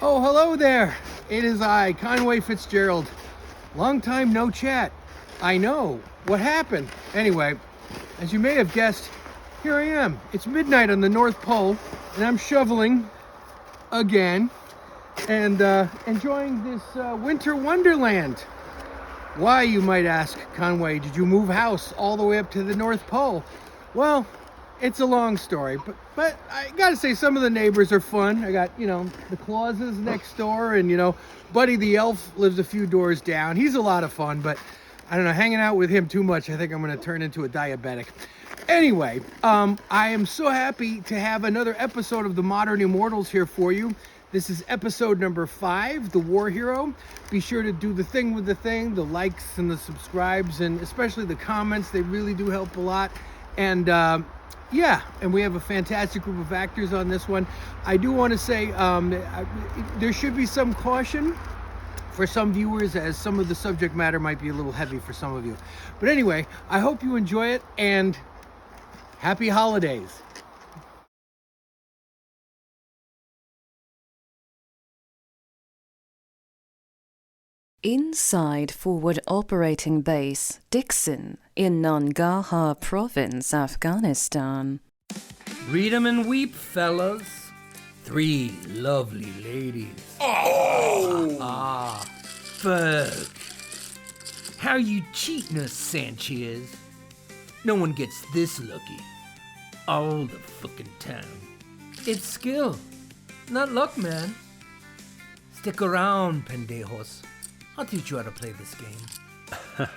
Oh, hello there. It is I, Conway Fitzgerald. Long time no chat. I know. What happened? Anyway, as you may have guessed, here I am. It's midnight on the North Pole, and I'm shoveling again and enjoying this winter wonderland. Why, you might ask, Conway, did you move house all the way up to the North Pole? Well, it's a long story, but I gotta say some of the neighbors are fun. I got, the Clauses next door, and, Buddy the Elf lives a few doors down. He's a lot of fun, but I don't know, hanging out with him too much, I think I'm gonna turn into a diabetic. Anyway, I am so happy to have another episode of the Modern Immortals here for you. This is episode number 5, The War Hero. Be sure to do the thing with the thing, the likes and the subscribes, and especially the comments. They really do help a lot. And and we have a fantastic group of actors on this one. I do want to say there should be some caution for some viewers, as some of the subject matter might be a little heavy for some of you. But anyway, I hope you enjoy it, and happy holidays. Inside Forward Operating Base, Dixon, in Nangarhar Province, Afghanistan. Read 'em and weep, fellas. 3 lovely ladies. Oh! Fuck. How you cheating us, Sanchez? No one gets this lucky. All the fucking time. It's skill, not luck, man. Stick around, pendejos. I'll teach you how to play this game.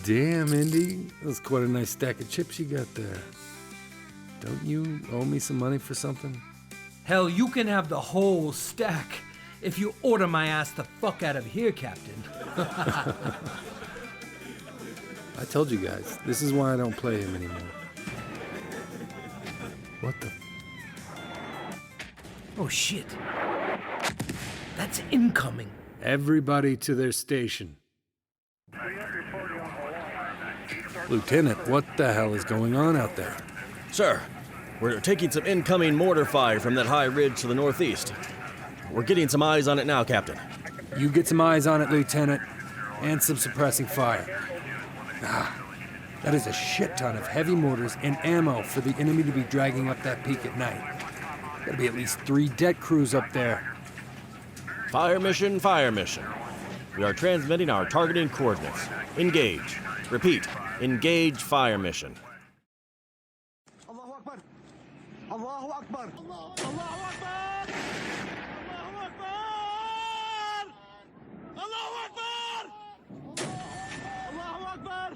Damn, Indy. That's quite a nice stack of chips you got there. Don't you owe me some money for something? Hell, you can have the whole stack if you order my ass the fuck out of here, Captain. I told you guys, this is why I don't play him anymore. What the? Oh shit. That's incoming. Everybody to their station. Lieutenant, what the hell is going on out there? Sir, we're taking some incoming mortar fire from that high ridge to the northeast. We're getting some eyes on it now, Captain. You get some eyes on it, Lieutenant, and some suppressing fire. That is a shit ton of heavy mortars and ammo for the enemy to be dragging up that peak at night. Gotta be at least 3 deck crews up there. Fire mission, fire mission. We are transmitting our targeting coordinates. Engage. Repeat. Engage fire mission. Allahu Akbar! Allahu Akbar! Allahu Akbar! Allahu Akbar! Allahu Akbar! Allahu Akbar!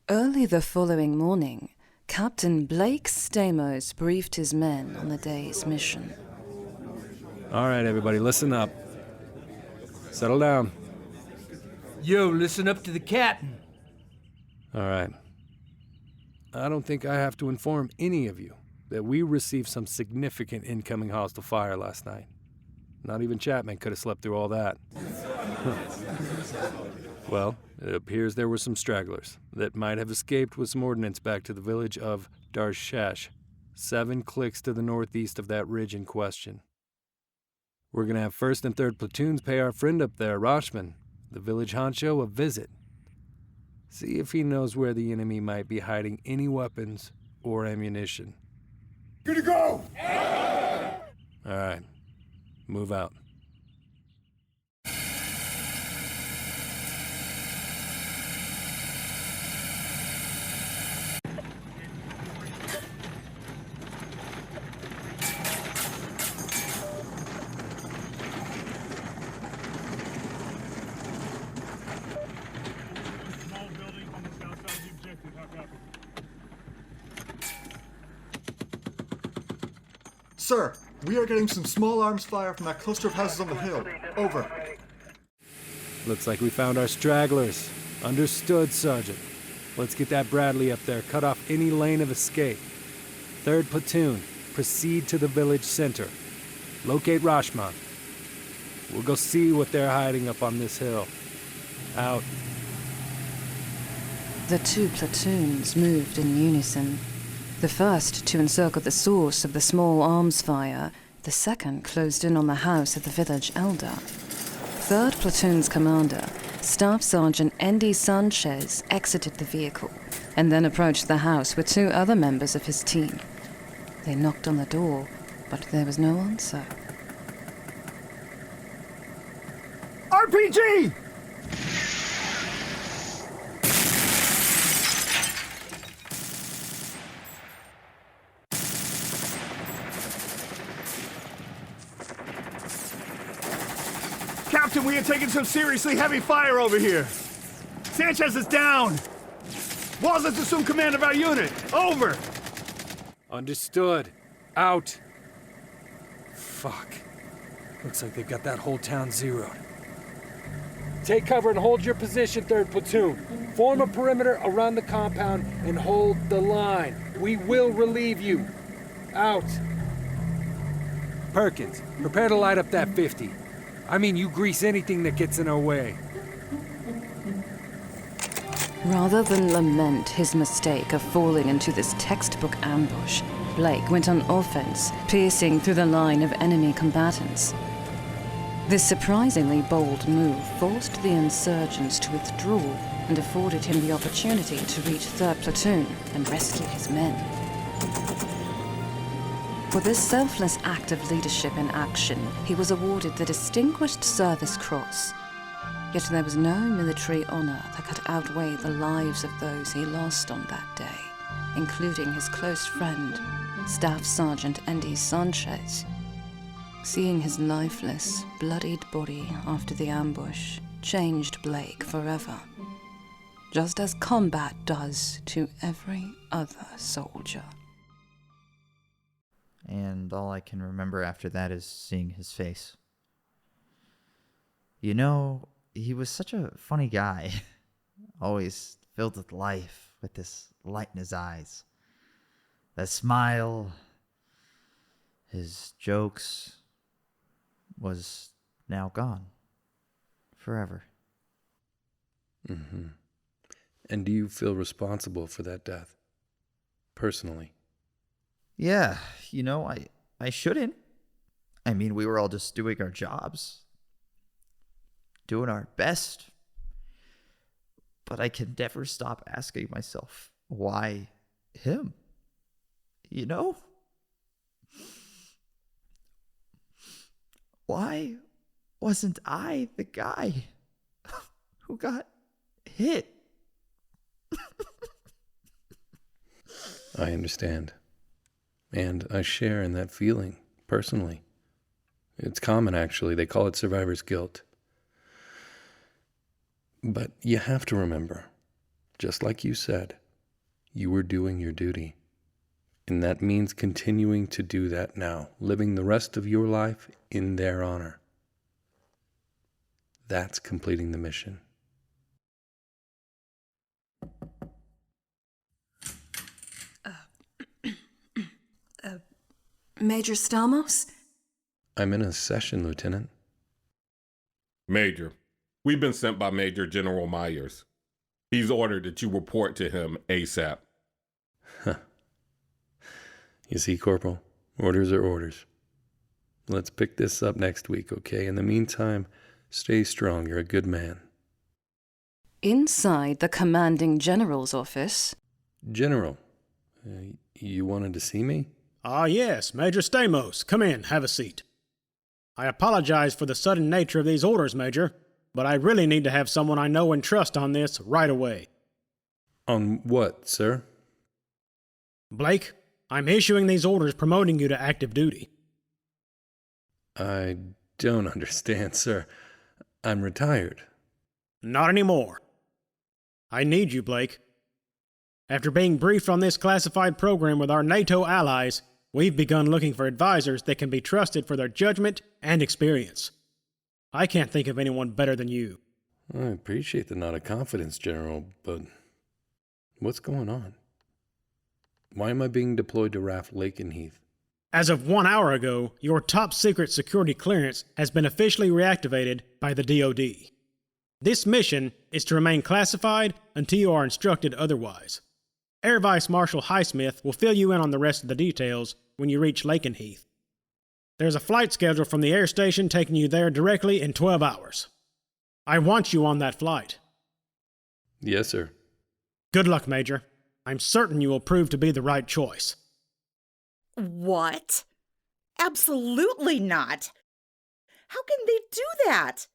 Early the following morning, Captain Blake Stamos briefed his men on the day's mission. All right, everybody, listen up. Settle down. Yo, listen up to the captain. All right. I don't think I have to inform any of you that we received some significant incoming hostile fire last night. Not even Chapman could have slept through all that. Well, it appears there were some stragglers that might have escaped with some ordnance back to the village of Darshash, 7 clicks to the northeast of that ridge in question. We're going to have 1st and 3rd platoons pay our friend up there, Rochman, the village honcho, a visit. See if he knows where the enemy might be hiding any weapons or ammunition. Good to go! All right, move out. Sir, We are getting some small arms fire from that cluster of houses on the hill. Over. Looks like we found our stragglers. Understood, Sergeant. Let's get that Bradley up there, cut off any lane of escape. 3rd Platoon, proceed to the village center. Locate Rashman. We'll go see what they're hiding up on this hill. Out. The 2 platoons moved in unison. The first to encircle the source of the small arms fire, the second closed in on the house of the village elder. 3rd Platoon's commander, Staff Sergeant Andy Sanchez, exited the vehicle and then approached the house with 2 other members of his team. They knocked on the door, but there was no answer. RPG! Captain, we are taking some seriously heavy fire over here. Sanchez is down. Walls has assumed command of our unit. Over. Understood. Out. Fuck. Looks like they've got that whole town zeroed. Take cover and hold your position, 3rd Platoon. Form a perimeter around the compound and hold the line. We will relieve you. Out. Perkins, prepare to light up that 50. I mean, you grease anything that gets in our way. Rather than lament his mistake of falling into this textbook ambush, Blake went on offense, piercing through the line of enemy combatants. This surprisingly bold move forced the insurgents to withdraw and afforded him the opportunity to reach 3rd Platoon and rescue his men. For this selfless act of leadership in action, he was awarded the Distinguished Service Cross. Yet there was no military honor that could outweigh the lives of those he lost on that day, including his close friend, Staff Sergeant Andy Sanchez. Seeing his lifeless, bloodied body after the ambush changed Blake forever, just as combat does to every other soldier. And all I can remember after that is seeing his face. You know, he was such a funny guy. Always filled with life, with this light in his eyes. That smile, his jokes, was now gone. Forever. Mm-hmm. And do you feel responsible for that death? Personally? Yeah, you know, I shouldn't. I mean, we were all just doing our jobs. Doing our best. But I can never stop asking myself, why him? You know? Why wasn't I the guy who got hit? I understand. And I share in that feeling, personally. It's common, actually. They call it survivor's guilt. But you have to remember, just like you said, you were doing your duty. And that means continuing to do that now, living the rest of your life in their honor. That's completing the mission. Major Stamos? I'm in a session, Lieutenant. Major, we've been sent by Major General Myers. He's ordered that you report to him ASAP. You see, Corporal, orders are orders. Let's pick this up next week, okay? In the meantime, stay strong. You're a good man. Inside the commanding general's office. General, you wanted to see me? Yes, Major Stamos. Come in, have a seat. I apologize for the sudden nature of these orders, Major, but I really need to have someone I know and trust on this right away. On what, sir? Blake, I'm issuing these orders promoting you to active duty. I don't understand, sir. I'm retired. Not anymore. I need you, Blake. After being briefed on this classified program with our NATO allies, We've begun looking for advisors that can be trusted for their judgment and experience. I can't think of anyone better than you. I appreciate the nod of confidence, General, but what's going on? Why am I being deployed to RAF Lakenheath? As of 1 hour ago, your top secret security clearance has been officially reactivated by the DoD. This mission is to remain classified until you are instructed otherwise. Air Vice Marshal Highsmith will fill you in on the rest of the details when you reach Lakenheath. There's a flight schedule from the air station taking you there directly in 12 hours. I want you on that flight. Yes, sir. Good luck, Major. I'm certain you will prove to be the right choice. What? Absolutely not. How can they do that?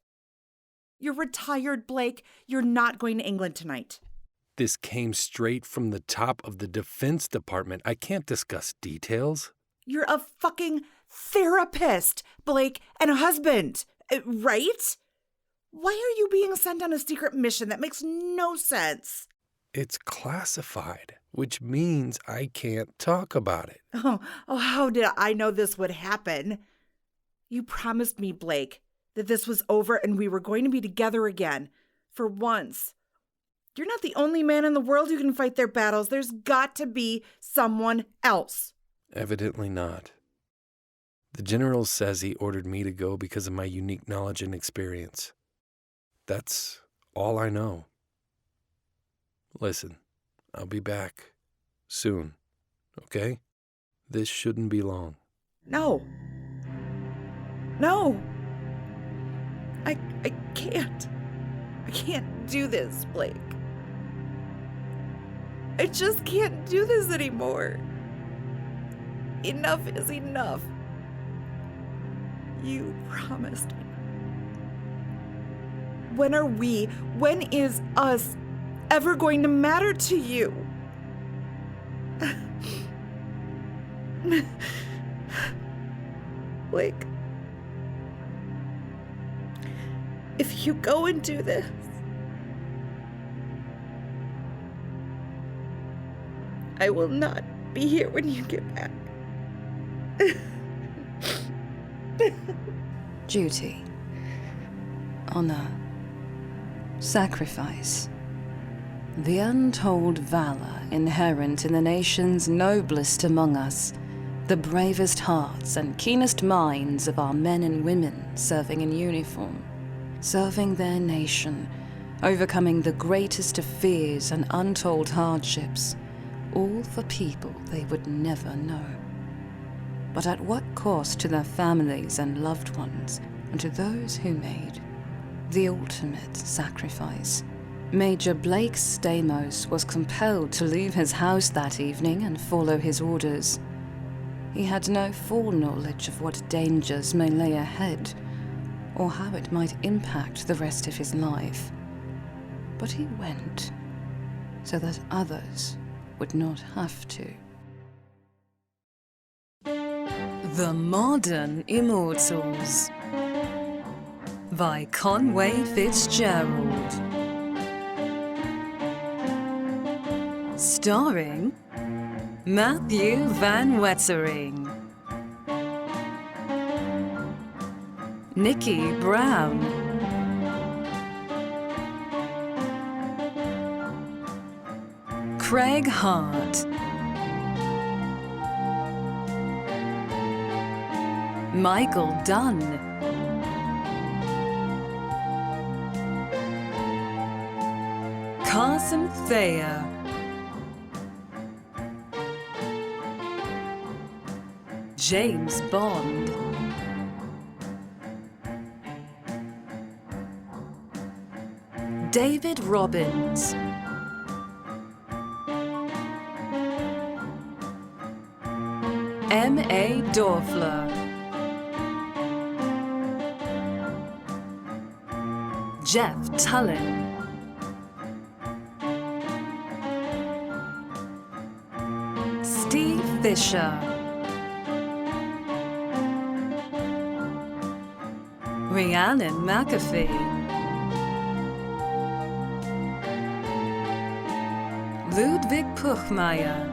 You're retired, Blake. You're not going to England tonight. This came straight from the top of the Defense Department. I can't discuss details. You're a fucking therapist, Blake, and a husband, right? Why are you being sent on a secret mission? That makes no sense. It's classified, which means I can't talk about it. Oh, how did I know this would happen? You promised me, Blake, that this was over and we were going to be together again. For once. You're not the only man in the world who can fight their battles. There's got to be someone else. Evidently not. The General says he ordered me to go because of my unique knowledge and experience. That's all I know. Listen, I'll be back soon, okay? This shouldn't be long. No. I can't. I can't do this, Blake. I just can't do this anymore. Enough is enough. You promised me. When is us ever going to matter to you? Blake, if you go and do this, I will not be here when you get back. Duty, honor, sacrifice, the untold valor inherent in the nation's noblest among us, the bravest hearts and keenest minds of our men and women serving in uniform, serving their nation, overcoming the greatest of fears and untold hardships, all for people they would never know. But at what cost to their families and loved ones, and to those who made the ultimate sacrifice? Major Blake Stamos was compelled to leave his house that evening and follow his orders. He had no foreknowledge of what dangers may lay ahead, or how it might impact the rest of his life. But he went, so that others would not have to. The Modern Immortals by Conway Fitzgerald. Starring Matthew Van Wettering, Nikki Brown, Craig Hart, Michael Dunn, Carson Thayer, James Bond, David Robbins, M.A. Dorfler, Jeff Tullen, Steve Fisher, Rhiannon McAfee, Ludwig Puchmeier,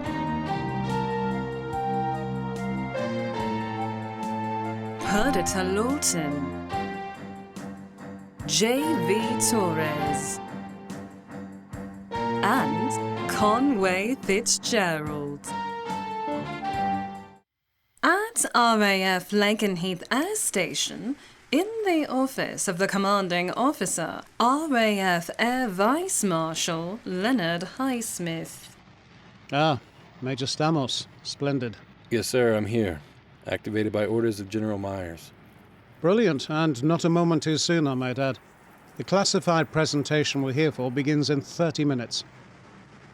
Perdita Lawton, J.V. Torres, and Conway Fitzgerald. At RAF Lakenheath Air Station, in the office of the commanding officer, RAF Air Vice Marshal Leonard Highsmith. Ah, Major Stamos. Splendid. Yes, sir, I'm here. Activated by orders of General Myers. Brilliant, and not a moment too soon, I might add. The classified presentation we're here for begins in 30 minutes.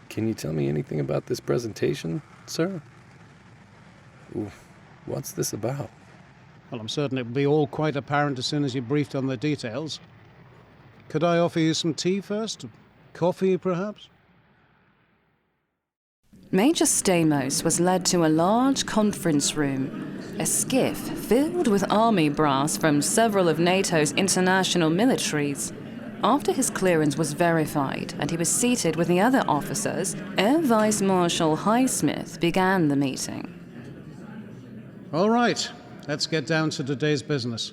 Can you tell me anything about this presentation, sir? Ooh, what's this about? Well, I'm certain it will be all quite apparent as soon as you're briefed on the details. Could I offer you some tea first? Coffee, perhaps? Major Stamos was led to a large conference room, a skiff filled with army brass from several of NATO's international militaries. After his clearance was verified and he was seated with the other officers, Air Vice Marshal Highsmith began the meeting. All right, let's get down to today's business.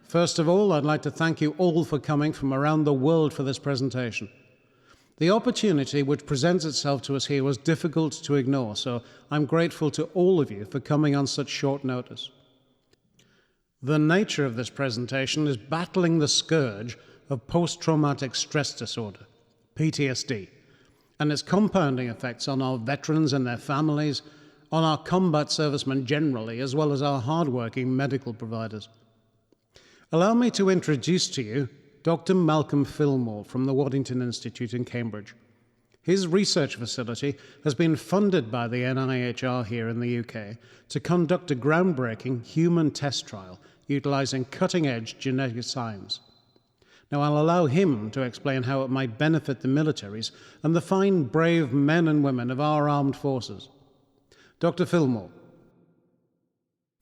First of all, I'd like to thank you all for coming from around the world for this presentation. The opportunity which presents itself to us here was difficult to ignore, so I'm grateful to all of you for coming on such short notice. The nature of this presentation is battling the scourge of post-traumatic stress disorder, PTSD, and its compounding effects on our veterans and their families, on our combat servicemen generally, as well as our hard-working medical providers. Allow me to introduce to you Dr. Malcolm Fillmore from the Wadington Institute in Cambridge. His research facility has been funded by the NIHR here in the UK to conduct a groundbreaking human test trial utilizing cutting-edge genetic science. Now, I'll allow him to explain how it might benefit the militaries and the fine, brave men and women of our armed forces. Dr. Fillmore.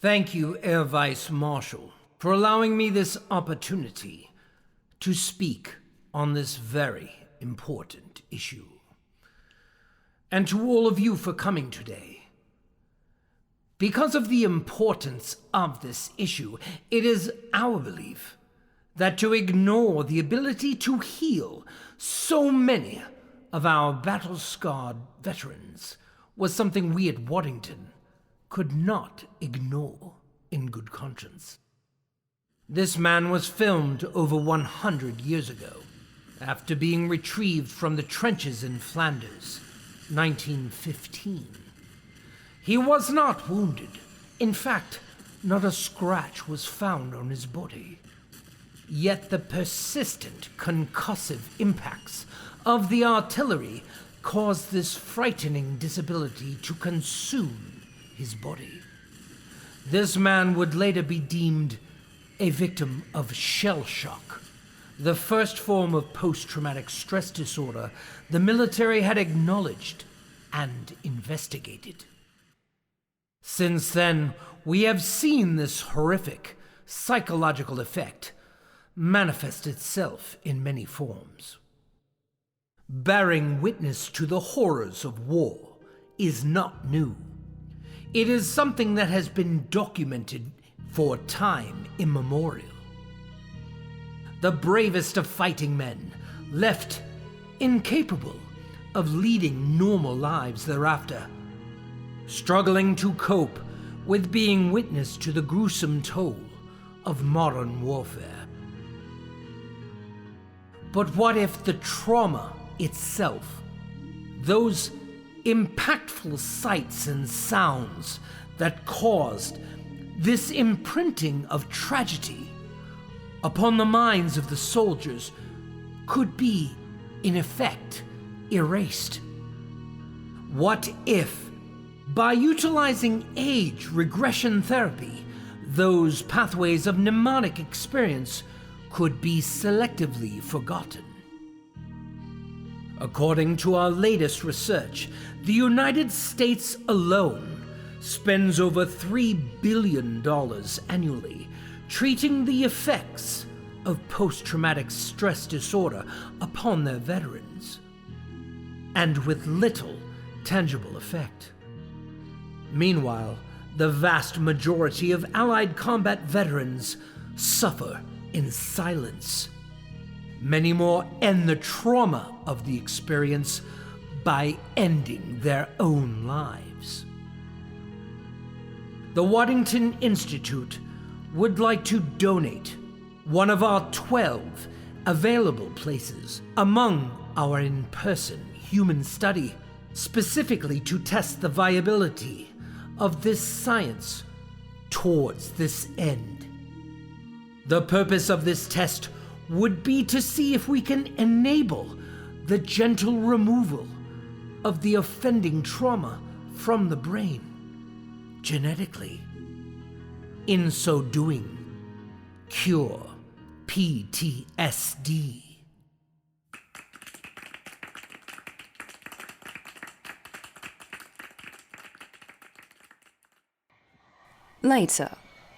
Thank you, Air Vice Marshal, for allowing me this opportunity to speak on this very important issue. And to all of you for coming today. Because of the importance of this issue, it is our belief that to ignore the ability to heal so many of our battle-scarred veterans was something we at Wadington could not ignore in good conscience. This man was filmed over 100 years ago, after being retrieved from the trenches in Flanders, 1915. He was not wounded. In fact, not a scratch was found on his body. Yet the persistent concussive impacts of the artillery caused this frightening disability to consume his body. This man would later be deemed a victim of shell shock, the first form of post-traumatic stress disorder the military had acknowledged and investigated. Since then, we have seen this horrific psychological effect manifest itself in many forms. Bearing witness to the horrors of war is not new. It is something that has been documented for time immemorial. The bravest of fighting men, left incapable of leading normal lives thereafter, struggling to cope with being witness to the gruesome toll of modern warfare. But what if the trauma itself, those impactful sights and sounds that caused this imprinting of tragedy upon the minds of the soldiers, could be, in effect, erased? What if, by utilizing age regression therapy, those pathways of mnemonic experience could be selectively forgotten? According to our latest research, the United States alone spends over $3 billion annually treating the effects of post-traumatic stress disorder upon their veterans, and with little tangible effect. Meanwhile, the vast majority of Allied combat veterans suffer in silence. Many more end the trauma of the experience by ending their own lives. The Wadington Institute would like to donate one of our 12 available places among our in-person human study, specifically to test the viability of this science towards this end. The purpose of this test would be to see if we can enable the gentle removal of the offending trauma from the brain genetically. In so doing, cure PTSD. Later,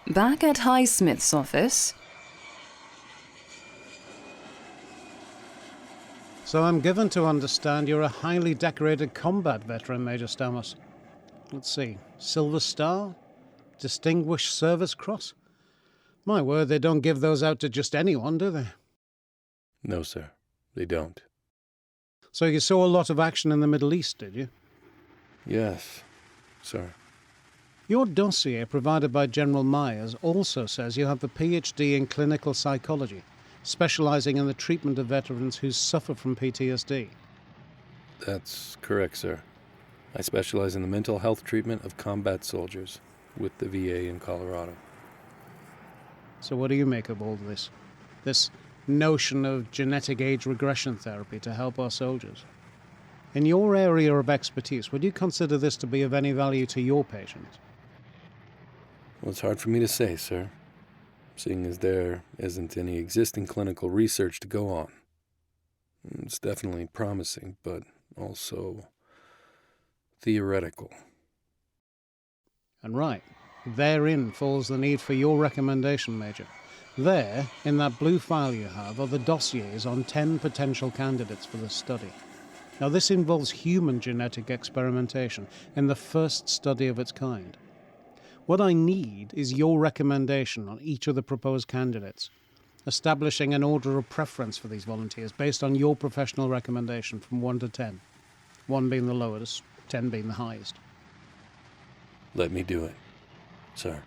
back at Highsmith's office. So I'm given to understand you're a highly decorated combat veteran, Major Stamos. Let's see, Silver Star? Distinguished Service Cross? My word, they don't give those out to just anyone, do they? No, sir, they don't. So you saw a lot of action in the Middle East, did you? Yes, sir. Your dossier provided by General Myers also says you have the PhD in clinical psychology, specializing in the treatment of veterans who suffer from PTSD. That's correct, sir. I specialize in the mental health treatment of combat soldiers with the VA in Colorado. So what do you make of all this? This notion of genetic age regression therapy to help our soldiers? In your area of expertise, would you consider this to be of any value to your patients? Well, it's hard for me to say, sir, seeing as there isn't any existing clinical research to go on. It's definitely promising, but also theoretical. And right, therein falls the need for your recommendation, Major. There, in that blue file you have, are the dossiers on 10 potential candidates for the study. Now, this involves human genetic experimentation in the first study of its kind. What I need is your recommendation on each of the proposed candidates, establishing an order of preference for these volunteers based on your professional recommendation from 1 to 10, 1 being the lowest, 10 being the highest. Let me do it, sir.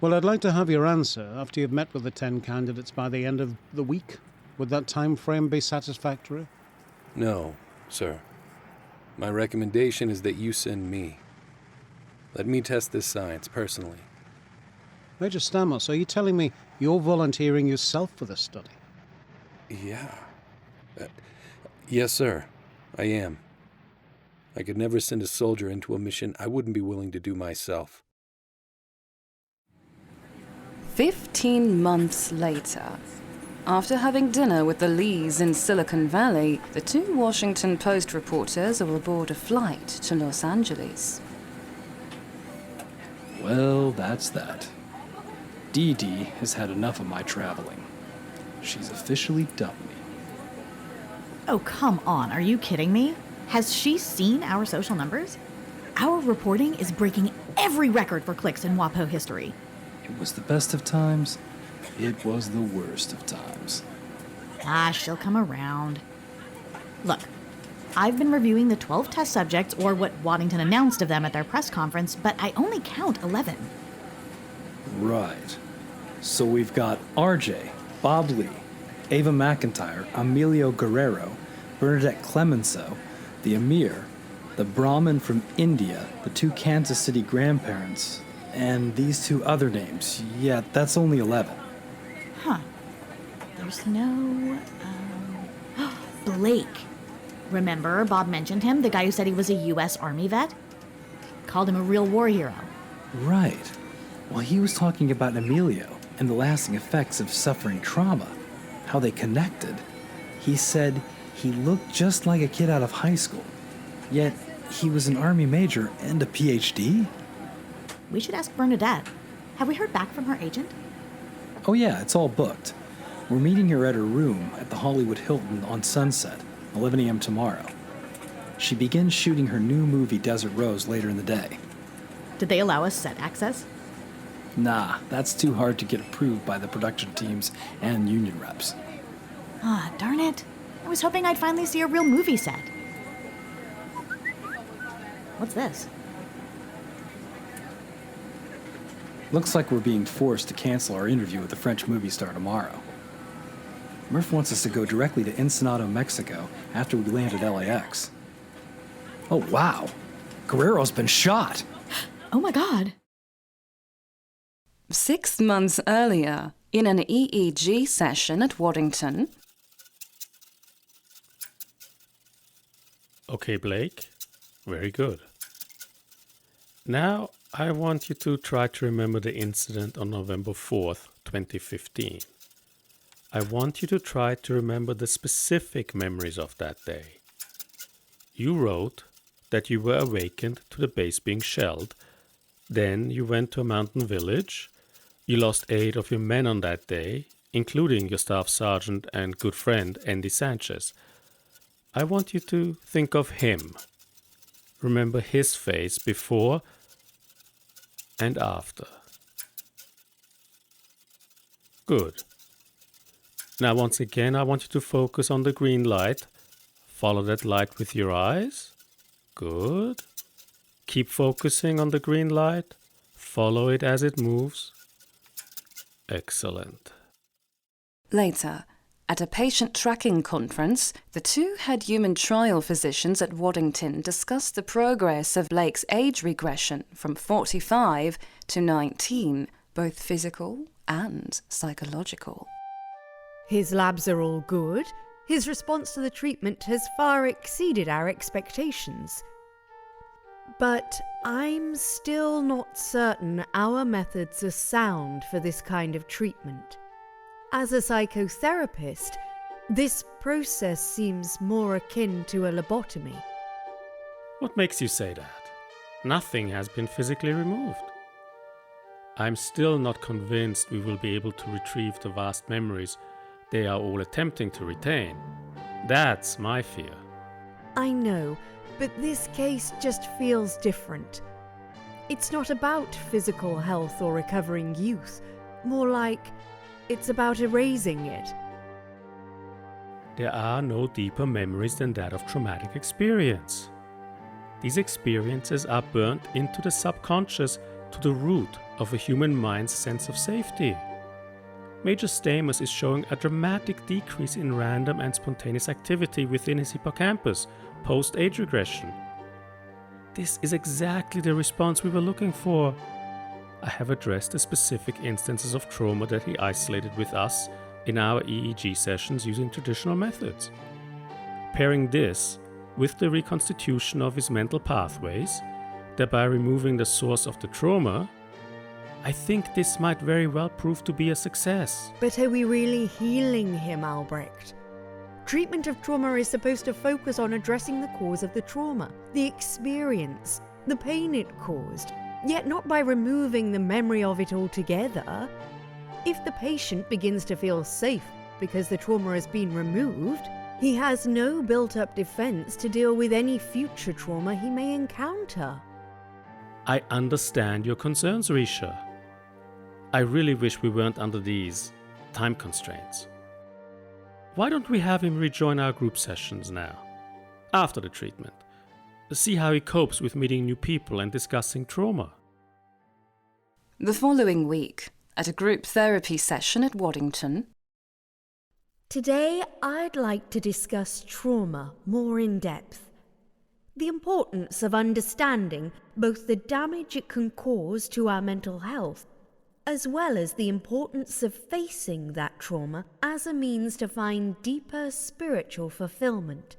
Well, I'd like to have your answer after you've met with the 10 candidates by the end of the week. Would that time frame be satisfactory? No, sir. My recommendation is that you send me. Let me test this science personally. Major Stamos, are you telling me you're volunteering yourself for this study? Yeah. Yes, sir. I am. I could never send a soldier into a mission I wouldn't be willing to do myself. 15 months later, after having dinner with the Lees in Silicon Valley, the two Washington Post reporters are aboard a flight to Los Angeles. Well, that's that. Dee Dee has had enough of my traveling. She's officially dumped me. Oh, come on. Are you kidding me? Has she seen our social numbers? Our reporting is breaking every record for clicks in WAPO history. It was the best of times. It was the worst of times. Ah, she'll come around. Look, I've been reviewing the 12 test subjects, or what Wadington announced of them at their press conference, but I only count 11. Right. So we've got RJ, Bob Lee, Ava McIntyre, Emilio Guerrero, Bernadette Clemenceau, the Emir, the Brahmin from India, the two Kansas City grandparents, and these two other names. Yeah, that's only 11. Huh. There's no... Blake. Remember, Bob mentioned him, the guy who said he was a U.S. Army vet? Called him a real war hero. Right. Well, he was talking about Emilio and the lasting effects of suffering trauma, how they connected. He said he looked just like a kid out of high school, yet he was an Army major and a PhD? We should ask Bernadette. Have we heard back from her agent? Oh yeah, it's all booked. We're meeting her at her room at the Hollywood Hilton on Sunset, 11 a.m. tomorrow. She begins shooting her new movie Desert Rose later in the day. Did they allow us set access? Nah, that's too hard to get approved by the production teams and union reps. Ah, darn it. I was hoping I'd finally see a real movie set. What's this? Looks like we're being forced to cancel our interview with the French movie star tomorrow. Murph wants us to go directly to Ensenada, Mexico, after we land at LAX. Oh, wow. Guerrero's been shot. Oh my god. 6 months earlier, in an EEG session at Wadington. Okay, Blake. Very good. Now, I want you to try to remember the incident on November 4th, 2015. I want you to try to remember the specific memories of that day. You wrote that you were awakened to the base being shelled. Then you went to a mountain village. You lost 8 of your men on that day, including your staff sergeant and good friend, Andy Sanchez. I want you to think of him. Remember his face before and after. Good. Now once again, I want you to focus on the green light. Follow that light with your eyes. Good. Keep focusing on the green light. Follow it as it moves. Excellent. Later, at a patient tracking conference, the two head human trial physicians at Wadington discussed the progress of Blake's age regression from 45 to 19, both physical and psychological. His labs are all good. His response to the treatment has far exceeded our expectations. But I'm still not certain our methods are sound for this kind of treatment. As a psychotherapist, this process seems more akin to a lobotomy. What makes you say that? Nothing has been physically removed. I'm still not convinced we will be able to retrieve the vast memories they are all attempting to retain. That's my fear. I know, but this case just feels different. It's not about physical health or recovering youth, more like it's about erasing it. There are no deeper memories than that of traumatic experience. These experiences are burnt into the subconscious to the root of a human mind's sense of safety. Major Stamos is showing a dramatic decrease in random and spontaneous activity within his hippocampus post-age regression. This is exactly the response we were looking for. I have addressed the specific instances of trauma that he isolated with us in our EEG sessions using traditional methods. Pairing this with the reconstitution of his mental pathways, thereby removing the source of the trauma, I think this might very well prove to be a success. But are we really healing him, Albrecht? Treatment of trauma is supposed to focus on addressing the cause of the trauma, the experience, the pain it caused, yet not by removing the memory of it altogether. If the patient begins to feel safe because the trauma has been removed, he has no built-up defense to deal with any future trauma he may encounter. I understand your concerns, Risha. I really wish we weren't under these time constraints. Why don't we have him rejoin our group sessions now, after the treatment? See how he copes with meeting new people and discussing trauma. The following week, at a group therapy session at Wadington. Today, I'd like to discuss trauma more in depth. The importance of understanding both the damage it can cause to our mental health, as well as the importance of facing that trauma as a means to find deeper spiritual fulfillment.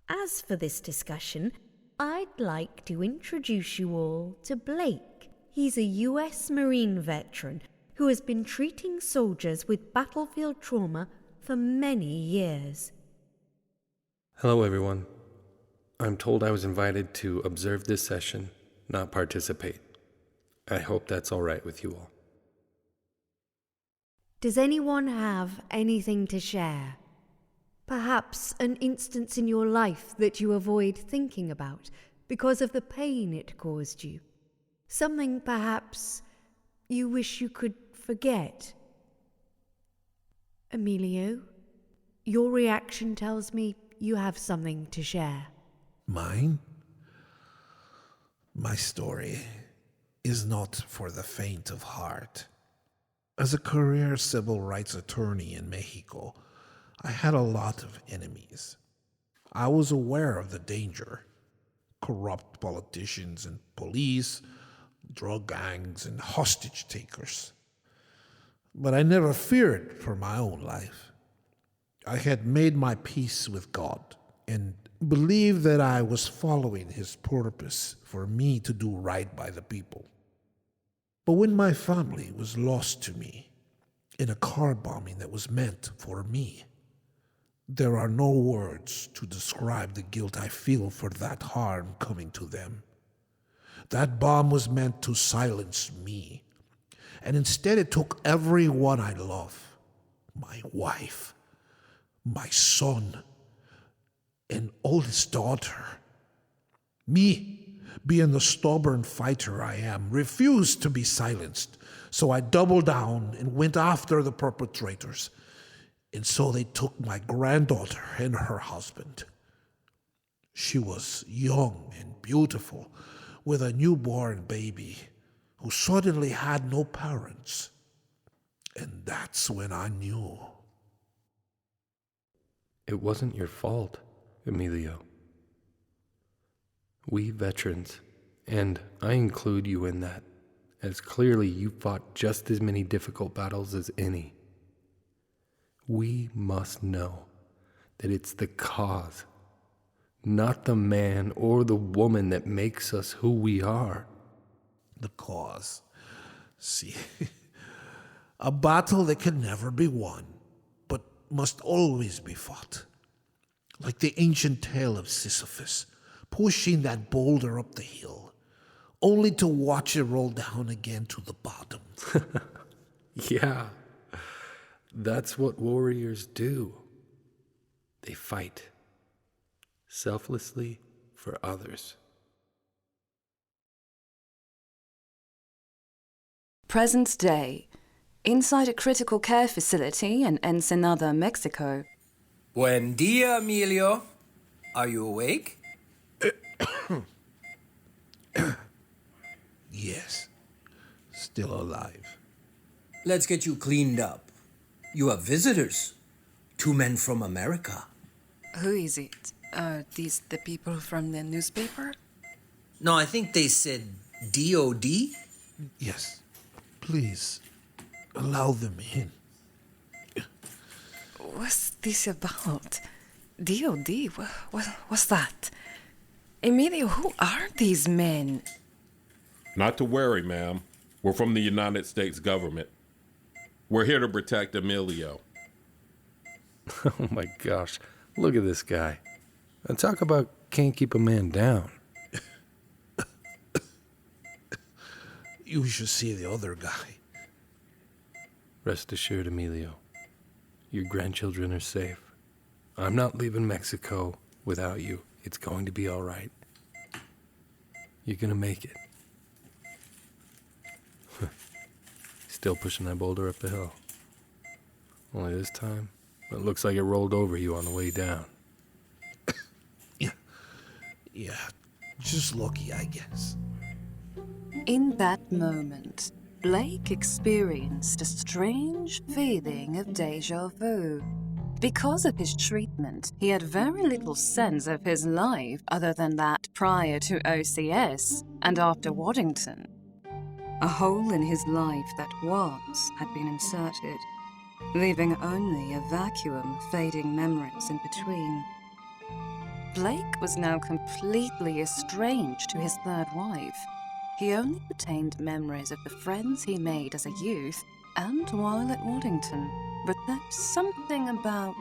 As for this discussion, I'd like to introduce you all to Blake. He's a US Marine veteran who has been treating soldiers with battlefield trauma for many years. Hello, everyone. I'm told I was invited to observe this session, not participate. I hope that's all right with you all. Does anyone have anything to share? Perhaps an instance in your life that you avoid thinking about because of the pain it caused you. Something perhaps you wish you could forget. Emilio, your reaction tells me you have something to share. Mine? My story is not for the faint of heart. As a career civil rights attorney in Mexico, I had a lot of enemies. I was aware of the danger. Corrupt politicians and police, drug gangs and hostage takers. But I never feared for my own life. I had made my peace with God and believed that I was following His purpose for me to do right by the people. But when my family was lost to me in a car bombing that was meant for me, there are no words to describe the guilt I feel for that harm coming to them. That bomb was meant to silence me, and instead it took everyone I love, my wife, my son, and oldest daughter. Me, being the stubborn fighter I am, refused to be silenced, so I doubled down and went after the perpetrators. And so they took my granddaughter and her husband. She was young and beautiful, with a newborn baby who suddenly had no parents. And that's when I knew. It wasn't your fault, Emilio. We veterans, and I include you in that, as clearly you fought just as many difficult battles as any. We must know that it's the cause, not the man or the woman, that makes us who we are. The cause. See, a battle that can never be won, but must always be fought. Like the ancient tale of Sisyphus, pushing that boulder up the hill, only to watch it roll down again to the bottom. Yeah. That's what warriors do. They fight selflessly for others. Present day, inside a critical care facility in Ensenada, Mexico. Buen dia, Emilio. Are you awake? Yes, still alive. Let's get you cleaned up. You have visitors. 2 men from America. Who is it? Are these the people from the newspaper? No, I think they said DOD. Yes, please, allow them in. What's this about? DOD? What's that? Emilio, who are these men? Not to worry, ma'am. We're from the United States government. We're here to protect Emilio. Oh my gosh, look at this guy. And talk about can't keep a man down. You should see the other guy. Rest assured, Emilio, your grandchildren are safe. I'm not leaving Mexico without you. It's going to be all right. You're gonna make it. Still pushing that boulder up the hill. Only this time, it looks like it rolled over you on the way down. Yeah, just lucky, I guess. In that moment, Blake experienced a strange feeling of déjà vu. Because of his treatment, he had very little sense of his life other than that prior to OCS and after Wadington. A hole in his life that was had been inserted, leaving only a vacuum of fading memories in between. Blake was now completely estranged to his third wife. He only retained memories of the friends he made as a youth and while at Wadington, but there's something about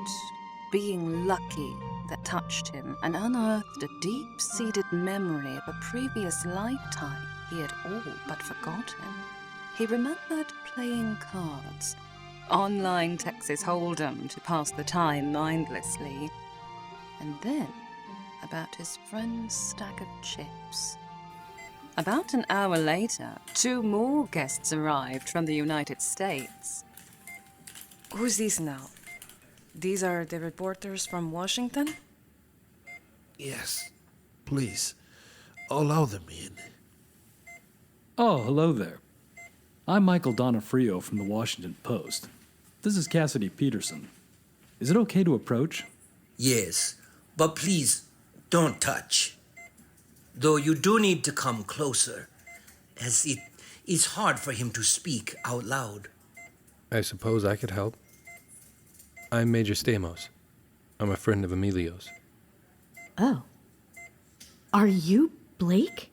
being lucky that touched him and unearthed a deep-seated memory of a previous lifetime he had all but forgotten. He remembered playing cards, online Texas Hold'em to pass the time mindlessly, and then about his friend's stack of chips. About an hour later, 2 more guests arrived from the United States. Who's these now? These are the reporters from Washington? Yes. Please, allow them in. Oh, hello there. I'm Michael Donofrio from the Washington Post. This is Cassidy Peterson. Is it okay to approach? Yes, but please, don't touch. Though you do need to come closer, as it is hard for him to speak out loud. I suppose I could help. I'm Major Stamos. I'm a friend of Emilio's. Oh. Are you Blake?